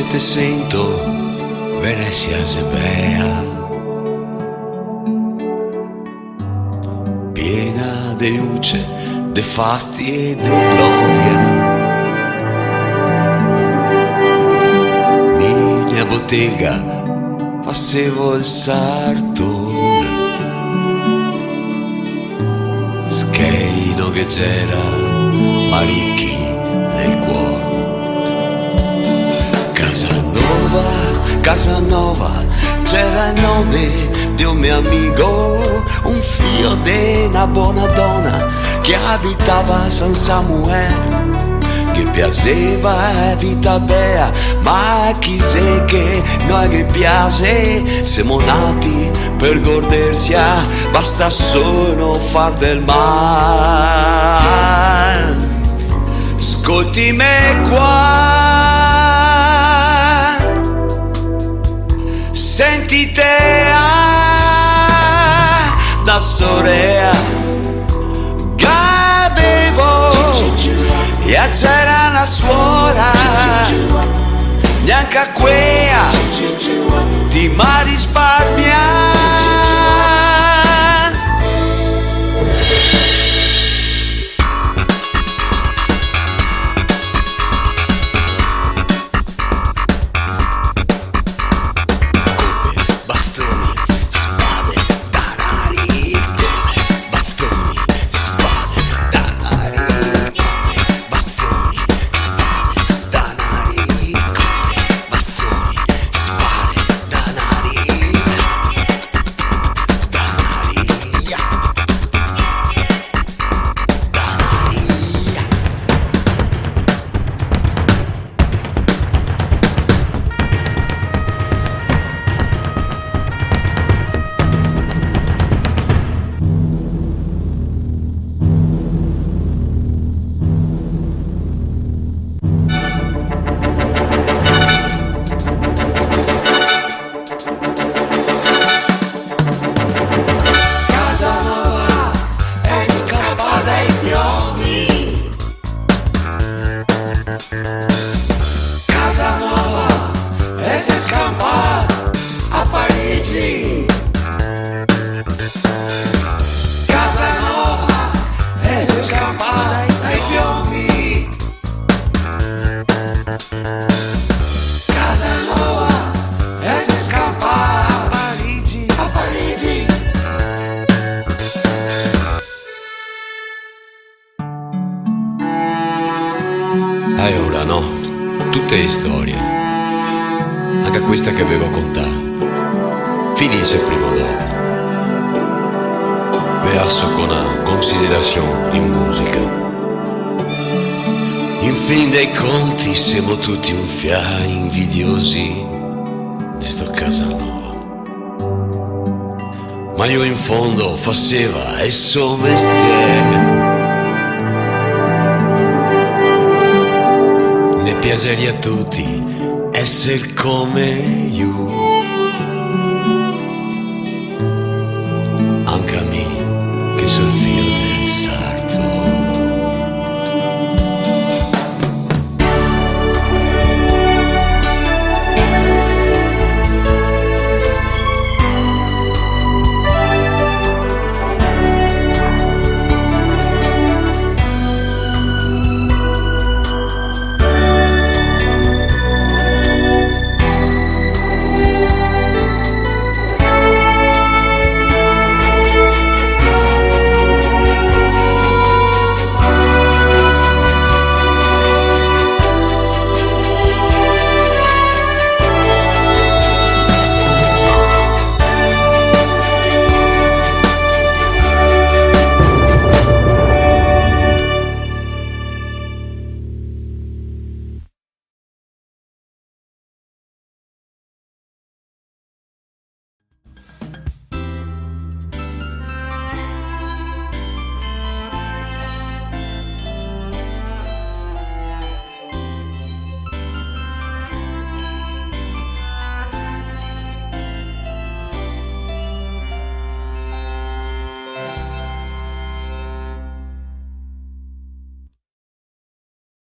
te sento, Venezia se bea, piena de luce, de fasti e de gloria. Minha bottega facevo il sartone, scheino che c'era marichi nel cuore. Casanova, c'era il nome di un mio amico, un figlio di una buona donna che abitava a San Samuele, che piaceva vita bea, ma chi sa che noi che piace siamo nati per godersi, basta solo far del male. Ascolti me qua, senti te da sorea gavevo e c'era una suora, neanche a quea ti ma risparmia. Casanova e si scappa a Parigi. Casanova e si scappa dai piombi. Casanova e si scappa a Parigi, a Parigi. E ora no, tutte storie, anche questa che avevo contato, finisce prima o dopo. Verso con una considerazione in musica. In fin dei conti siamo tutti un fia invidiosi di sto Casanova, ma io in fondo faceva il suo mestiere. Ne piaceria a tutti essere come io.